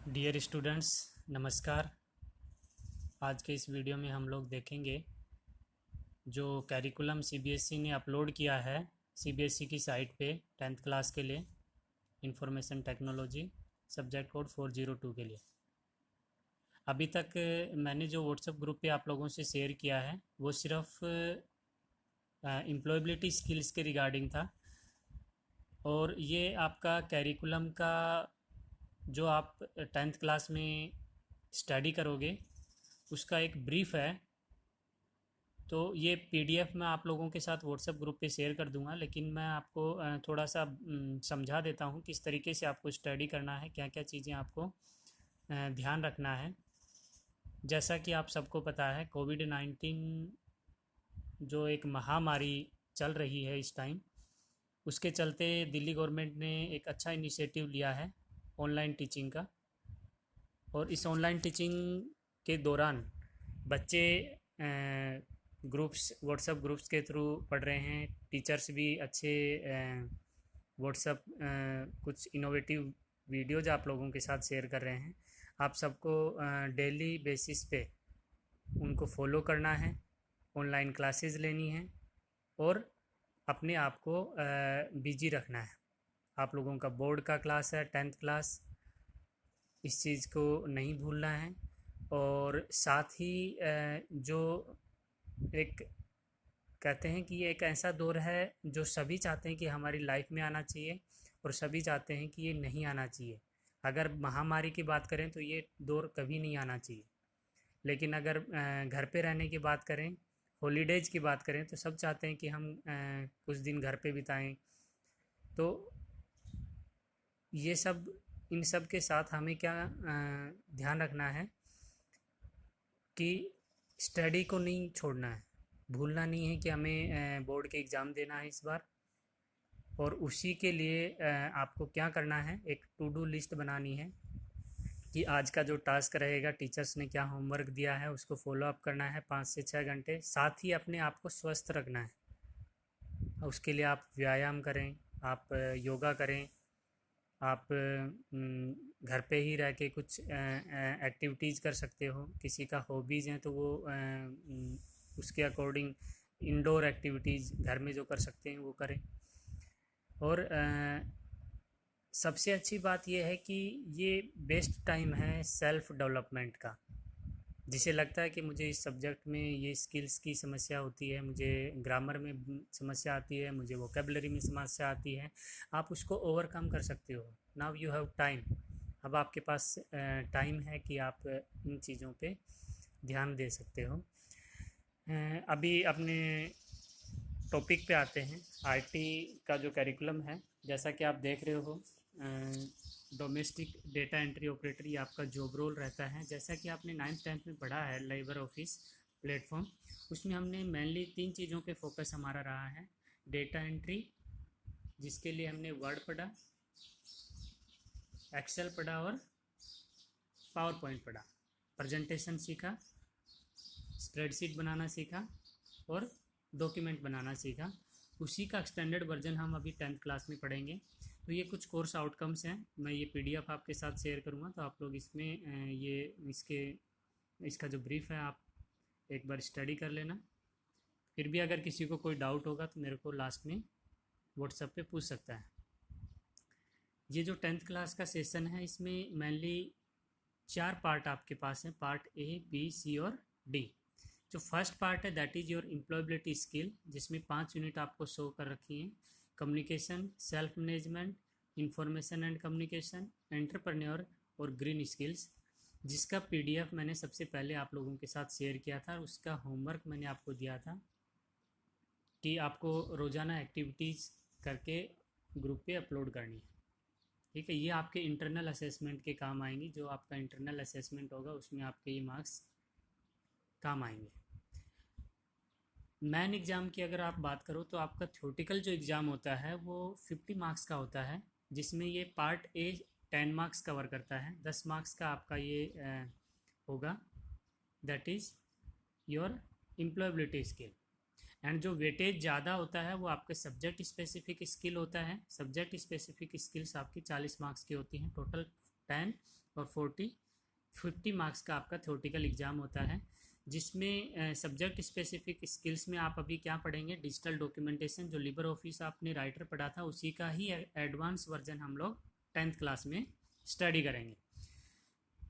Dear students, नमस्कार। आज के इस वीडियो में हम लोग देखेंगे जो कैरिकुलम सीबीएसई ने अपलोड किया है सीबीएसई की साइट पे 10th क्लास के लिए इंफॉर्मेशन टेक्नोलॉजी सब्जेक्ट कोड 402 के लिए। अभी तक मैंने जो व्हाट्सएप ग्रुप पे आप लोगों से शेयर किया है वो सिर्फ एम्प्लॉयबिलिटी स्किल्स के रिगार्डिंग था। और ये आपका कैरिकुलम का जो आप 10th क्लास में स्टडी करोगे उसका एक ब्रीफ है। तो ये पीडीएफ मैं आप लोगों के साथ व्हाट्सएप ग्रुप पे शेयर कर दूंगा, लेकिन मैं आपको थोड़ा सा समझा देता हूँ किस तरीके से आपको स्टडी करना है, क्या क्या चीज़ें आपको ध्यान रखना है। जैसा कि आप सबको पता है, कोविड-19 जो एक महामारी चल रही है इस टाइम, उसके चलते दिल्ली गवर्नमेंट ने एक अच्छा इनिशिएटिव लिया है ऑनलाइन टीचिंग का। और इस ऑनलाइन टीचिंग के दौरान बच्चे ग्रुप्स व्हाट्सएप ग्रुप्स के थ्रू पढ़ रहे हैं। टीचर्स भी अच्छे व्हाट्सएप कुछ इनोवेटिव वीडियोज आप लोगों के साथ शेयर कर रहे हैं। आप सबको डेली बेसिस पे उनको फॉलो करना है, ऑनलाइन क्लासेस लेनी है और अपने आप को बिजी रखना है। आप लोगों का बोर्ड का क्लास है 10th क्लास, इस चीज़ को नहीं भूलना है। और साथ ही जो एक कहते हैं कि ये एक ऐसा दौर है जो सभी चाहते हैं कि हमारी लाइफ में आना चाहिए और सभी चाहते हैं कि ये नहीं आना चाहिए। अगर महामारी की बात करें तो ये दौर कभी नहीं आना चाहिए, लेकिन अगर घर पे रहने की बात करें, हॉलीडेज की बात करें, तो सब चाहते हैं कि हम कुछ दिन घर पे बिताएं। तो ये सब इन सब के साथ हमें क्या ध्यान रखना है कि स्टडी को नहीं छोड़ना है, भूलना नहीं है कि हमें बोर्ड के एग्ज़ाम देना है इस बार। और उसी के लिए आपको क्या करना है, एक टू डू लिस्ट बनानी है कि आज का जो टास्क रहेगा, टीचर्स ने क्या होमवर्क दिया है, उसको फॉलो अप करना है 5 से 6 घंटे। साथ ही अपने आप को स्वस्थ रखना है। उसके लिए आप व्यायाम करें, आप योगा करें, आप घर पे ही रह के कुछ एक्टिविटीज़ कर सकते हो। किसी का हॉबीज़ हैं तो वो उसके अकॉर्डिंग इंडोर एक्टिविटीज़ घर में जो कर सकते हैं वो करें। और सबसे अच्छी बात यह है कि ये बेस्ट टाइम है सेल्फ डेवलपमेंट का। जिसे लगता है कि मुझे इस सब्जेक्ट में ये स्किल्स की समस्या होती है, मुझे ग्रामर में समस्या आती है, मुझे वोकेबलरी में समस्या आती है, आप उसको ओवरकम कर सकते हो। Now you have time. अब आपके पास टाइम है कि आप इन चीज़ों पे ध्यान दे सकते हो। अभी अपने टॉपिक पे आते हैं। आईटी का जो करिकुलम है, जैसा कि आप देख रहे हो, डोमेस्टिक डेटा एंट्री ऑपरेटर ये आपका जॉब रोल रहता है। जैसा कि आपने 9th 10th में पढ़ा है लेबर ऑफिस प्लेटफॉर्म, उसमें हमने मेनली 3 चीज़ों पे फोकस हमारा रहा है। डेटा एंट्री, जिसके लिए हमने वर्ड पढ़ा, एक्सेल पढ़ा और पावर पॉइंट पढ़ा, प्रेजेंटेशन सीखा, स्प्रेडशीट बनाना सीखा और डॉक्यूमेंट बनाना सीखा। उसी का एक्सटेंडेड वर्जन हम अभी 10th क्लास में पढ़ेंगे। तो ये कुछ कोर्स आउटकम्स हैं, मैं ये पीडीएफ आपके साथ शेयर करूँगा, तो आप लोग इसमें ये इसका जो ब्रीफ है आप एक बार स्टडी कर लेना। फिर भी अगर किसी को कोई डाउट होगा तो मेरे को लास्ट में व्हाट्सएप पे पूछ सकता है। ये जो 10th क्लास का सेशन है, इसमें मेनली 4 पार्ट आपके पास हैं, पार्ट ए, बी, सी और डी। जो फर्स्ट पार्ट है that is your employability skill, जिसमें 5 यूनिट आपको शो कर रखी हैं। Communication, self management, information and communication, entrepreneur और ग्रीन स्किल्स, जिसका पीडीएफ मैंने सबसे पहले आप लोगों के साथ शेयर किया था। और उसका होमवर्क मैंने आपको दिया था कि आपको रोज़ाना एक्टिविटीज़ करके ग्रुप पे अपलोड करनी है। ठीक है, ये आपके इंटरनल असेसमेंट के काम आएंगी। जो आपका इंटरनल असेसमेंट होगा उसमें आपके ये मार्क्स काम आएंगे। मेन एग्ज़ाम की अगर आप बात करो तो आपका थ्योरेटिकल जो एग्ज़ाम होता है वो 50 मार्क्स का होता है, जिसमें ये पार्ट ए 10 मार्क्स कवर करता है। 10 मार्क्स का आपका ये होगा, that is your employability skill. And जो वेटेज ज़्यादा होता है वो आपके सब्जेक्ट स्पेसिफिक स्किल होता है। सब्जेक्ट स्पेसिफिक स्किल्स आपकी 40 मार्क्स की होती हैं, टोटल 10 और 50 मार्क्स का आपका थ्योरेटिकल एग्जाम होता है, जिसमें सब्जेक्ट स्पेसिफिक स्किल्स में आप अभी क्या पढ़ेंगे, डिजिटल डॉक्यूमेंटेशन, जो लिबर ऑफिस आपने राइटर पढ़ा था उसी का ही एडवांस वर्जन हम लोग 10th क्लास में स्टडी करेंगे।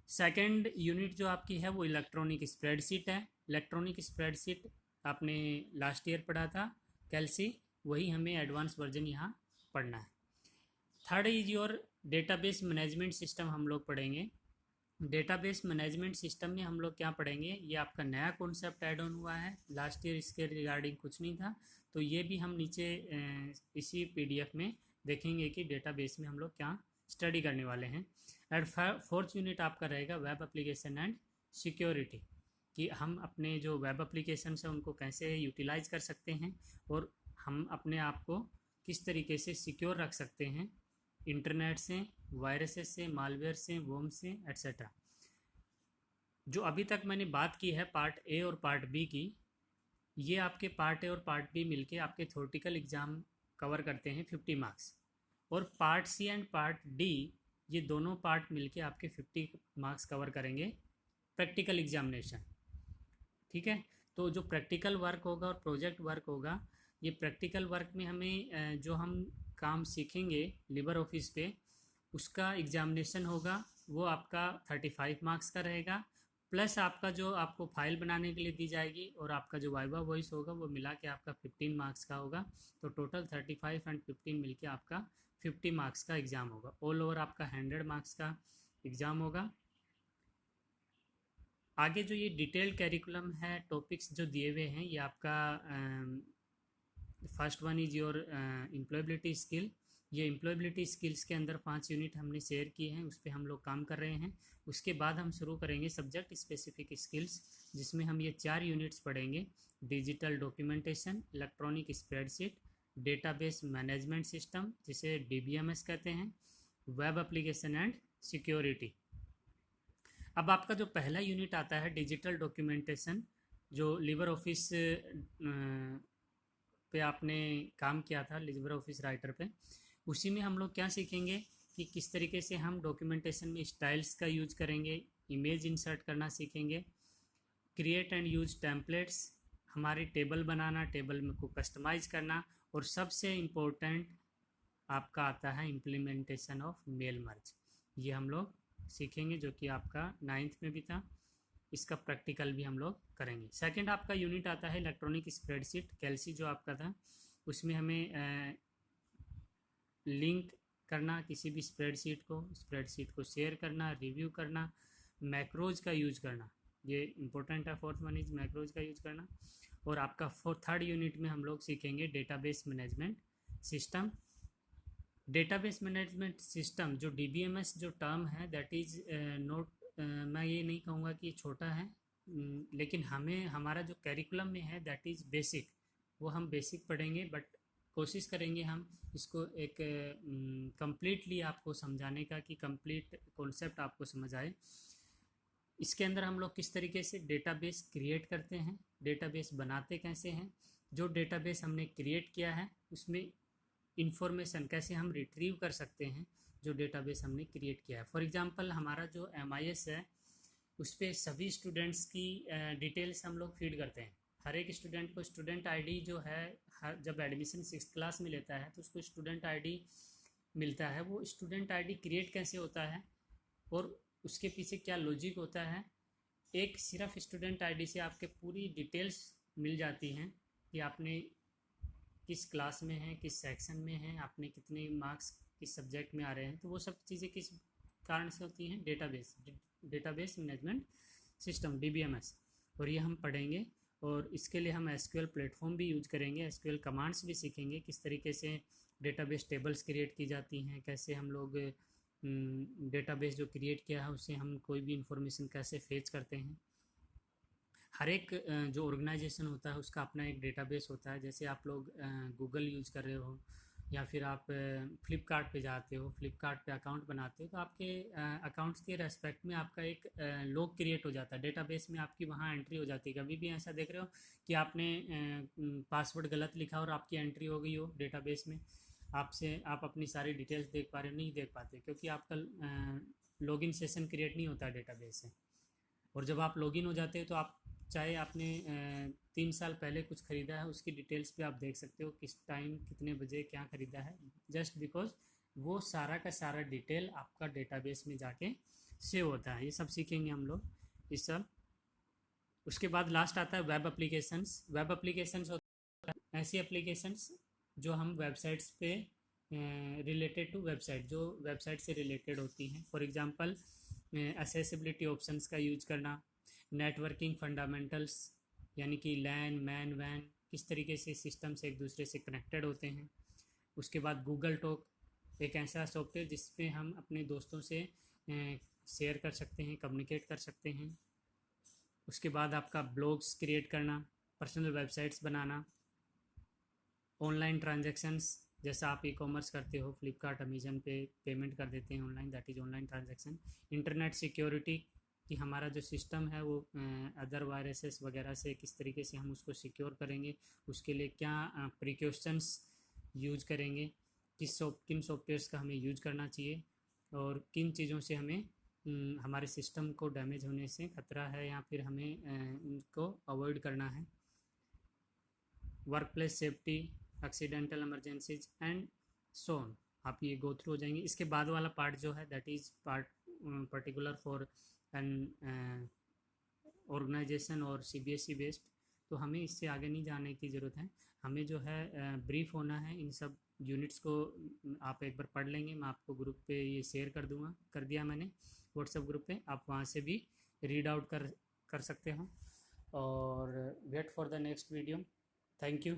सेकेंड यूनिट जो आपकी है वो इलेक्ट्रॉनिक स्प्रेडशीट है। इलेक्ट्रॉनिक स्प्रेडशीट आपने लास्ट ईयर पढ़ा था कैलसी, वही हमें एडवांस वर्जन यहाँ पढ़ना है। Third is your database management system हम लोग पढ़ेंगे। डेटाबेस मैनेजमेंट सिस्टम में हम लोग क्या पढ़ेंगे, ये आपका नया कॉन्सेप्ट ऐड ऑन हुआ है, लास्ट ईयर इसके रिगार्डिंग कुछ नहीं था, तो ये भी हम नीचे इसी पीडीएफ में देखेंगे कि डेटाबेस में हम लोग क्या स्टडी करने वाले हैं। एंड फोर्थ यूनिट आपका रहेगा वेब एप्लीकेशन एंड सिक्योरिटी, कि हम अपने जो वेब एप्लीकेशन है उनको कैसे यूटिलाइज कर सकते हैं और हम अपने आप को किस तरीके से सिक्योर रख सकते हैं इंटरनेट से, वायरसेस से, मालवेयर से, वोम से, एट्सेट्रा। जो अभी तक मैंने बात की है पार्ट ए और पार्ट बी की, ये आपके पार्ट ए और पार्ट बी मिलके आपके थ्योरेटिकल एग्जाम कवर करते हैं 50 मार्क्स, और part C and part D ये दोनों पार्ट मिलके आपके 50 मार्क्स कवर करेंगे प्रैक्टिकल एग्जामिनेशन। ठीक है, तो जो प्रैक्टिकल वर्क होगा और प्रोजेक्ट वर्क होगा, ये प्रैक्टिकल वर्क में हमें जो हम काम सीखेंगे लिबर ऑफिस पे उसका एग्जामिनेशन होगा, वो आपका 35 मार्क्स का रहेगा, प्लस आपका जो आपको फाइल बनाने के लिए दी जाएगी और आपका जो वाइवा वॉइस होगा वो मिला के आपका 15 मार्क्स का होगा। तो टोटल 35 एंड 15 मिलके आपका 50 मार्क्स का एग्ज़ाम होगा। ऑल ओवर आपका 100 मार्क्स का एग्ज़ाम होगा। आगे जो ये डिटेल्ड कैरिकुलम है, टॉपिक्स जो दिए हुए हैं, ये आपका first one is your employability skill. ये एम्प्लॉयबिलिटी स्किल्स के अंदर 5 यूनिट हमने शेयर किए हैं, उस पर हम लोग काम कर रहे हैं। उसके बाद हम शुरू करेंगे सब्जेक्ट स्पेसिफिक स्किल्स, जिसमें हम ये 4 यूनिट्स पढ़ेंगे, digital documentation, electronic spreadsheet, database management system जिसे DBMS कहते हैं, वेब एप्लीकेशन एंड सिक्योरिटी। अब आपका जो पहला यूनिट आता है डिजिटल डॉक्यूमेंटेशन, जो लिबर ऑफिस पे आपने काम किया था, लिबर ऑफिस राइटर पे, उसी में हम लोग क्या सीखेंगे कि किस तरीके से हम डॉक्यूमेंटेशन में स्टाइल्स का यूज करेंगे, इमेज इंसर्ट करना सीखेंगे, क्रिएट एंड यूज टेम्पलेट्स, हमारी टेबल बनाना, टेबल में को कस्टमाइज करना, और सबसे इम्पोर्टेंट आपका आता है इम्प्लीमेंटेशन ऑफ मेल मर्ज। ये हम लोग सीखेंगे, जो कि आपका 9th में भी था, इसका प्रैक्टिकल भी हम लोग करेंगे। सेकंड आपका यूनिट आता है इलेक्ट्रॉनिक स्प्रेडशीट, कैलसी जो आपका था, उसमें हमें लिंक करना किसी भी स्प्रेडशीट को शेयर करना, रिव्यू करना, मैक्रोज का यूज करना, ये इंपॉर्टेंट है। फोर्थ वन इज मैक्रोज का यूज करना। और आपका थर्ड यूनिट में हम लोग सीखेंगे database management system. Database management system जो DBMS जो टर्म है, दैट इज़ नोट, मैं ये नहीं कहूँगा कि छोटा है, लेकिन हमें हमारा जो कैरिकुलम में है दैट इज़ बेसिक, वो हम बेसिक पढ़ेंगे, बट कोशिश करेंगे हम इसको एक कम्प्लीटली आपको समझाने का, कि कंप्लीट कॉन्सेप्ट आपको समझ आए। इसके अंदर हम लोग किस तरीके से डेटाबेस क्रिएट करते हैं, डेटाबेस बनाते कैसे हैं, जो डेटाबेस हमने क्रिएट किया है उसमें इंफॉर्मेशन कैसे हम रिट्रीव कर सकते हैं जो डेटाबेस हमने क्रिएट किया है। फॉर एग्जांपल हमारा जो MIS है उस पर सभी स्टूडेंट्स की डिटेल्स हम लोग फीड करते हैं। हर एक स्टूडेंट को स्टूडेंट आईडी जो है, जब एडमिशन 6th क्लास में लेता है तो उसको स्टूडेंट आईडी मिलता है। वो स्टूडेंट आईडी क्रिएट कैसे होता है और उसके पीछे क्या लॉजिक होता है, एक सिर्फ स्टूडेंट आईडी से आपके पूरी डिटेल्स मिल जाती हैं कि आपने किस क्लास में हैं, किस सेक्शन में हैं, आपने कितने मार्क्स किस सब्जेक्ट में आ रहे हैं। तो वो सब चीज़ें किस कारण से होती हैं, डेटाबेस मैनेजमेंट सिस्टम DBMS, और ये हम पढ़ेंगे। और इसके लिए हम SQL प्लेटफॉर्म भी यूज करेंगे, SQL कमांड्स भी सीखेंगे, किस तरीके से डेटाबेस टेबल्स क्रिएट की जाती हैं, कैसे हम लोग डेटाबेस जो क्रिएट किया है उससे हम कोई भी इंफॉर्मेशन कैसे फेच करते हैं। हर एक जो ऑर्गेनाइजेशन होता है उसका अपना एक डेटाबेस होता है। जैसे आप लोग गूगल यूज़ कर रहे हो या फिर आप फ्लिपकार्ट पे जाते हो, फ्लिपकार्ट पे अकाउंट बनाते हो, तो आपके अकाउंट्स के रेस्पेक्ट में आपका एक लॉग क्रिएट हो जाता है, डेटाबेस में आपकी वहाँ एंट्री हो जाती है। कभी भी ऐसा देख रहे हो कि आपने पासवर्ड गलत लिखा और आपकी एंट्री हो गई हो डेटाबेस में, आप अपनी सारी डिटेल्स देख पा रहे हो, नहीं देख पाते, क्योंकि आपका लॉगिन सेशन क्रिएट नहीं होता डेटाबेस से। और जब आप लॉगिन हो जाते हो तो आप चाहे आपने 3 साल पहले कुछ ख़रीदा है उसकी डिटेल्स भी आप देख सकते हो, किस टाइम कितने बजे क्या ख़रीदा है, जस्ट बिकॉज वो सारा का सारा डिटेल आपका डेटाबेस में जाके सेव होता है। ये सब सीखेंगे हम लोग इस सब। उसके बाद लास्ट आता है वेब एप्लीकेशंस। वेब एप्लीकेशंस ऐसी एप्लीकेशंस जो हम वेबसाइट्स पे रिलेटेड टू वेबसाइट, जो वेबसाइट से रिलेटेड होती हैं। फॉर एग्जांपल एक्सेसिबिलिटी ऑप्शंस का यूज करना, नेटवर्किंग फंडामेंटल्स यानी कि लैन मैन वैन किस तरीके से सिस्टम से एक दूसरे से कनेक्टेड होते हैं। उसके बाद गूगल टॉक, एक ऐसा सॉफ्टवेयर जिसमें हम अपने दोस्तों से शेयर कर सकते हैं, कम्युनिकेट कर सकते हैं। उसके बाद आपका ब्लॉग्स क्रिएट करना, पर्सनल वेबसाइट्स बनाना, ऑनलाइन ट्रांजैक्शंस, जैसा आप ई कॉमर्स करते हो फ्लिपकार्ट अमेजन पे पेमेंट कर देते हैं online, that is online transaction. Internet security कि हमारा जो सिस्टम है वो अदर वायरसेस वगैरह से किस तरीके से हम उसको सिक्योर करेंगे, उसके लिए क्या प्रिकॉशंस यूज करेंगे, किन सॉफ्टवेयर्स का हमें यूज करना चाहिए और किन चीज़ों से हमें हमारे सिस्टम को डैमेज होने से खतरा है या फिर हमें उनको अवॉइड करना है। Work place safety, accidental emergencies and so on, आप ये गो थ्रू हो जाएंगे। इसके बाद वाला पार्ट जो है that is part particular for an organization और CBSE बेस्ड, तो हमें इससे आगे नहीं जाने की ज़रूरत है। हमें जो है ब्रीफ होना है इन सब यूनिट्स को। आप एक बार पढ़ लेंगे, मैं आपको ग्रुप पे ये शेयर कर दूंगा, कर दिया मैंने व्हाट्सएप ग्रुप पे, आप वहाँ से भी रीड आउट कर सकते हो। और wait for the next video. Thank you.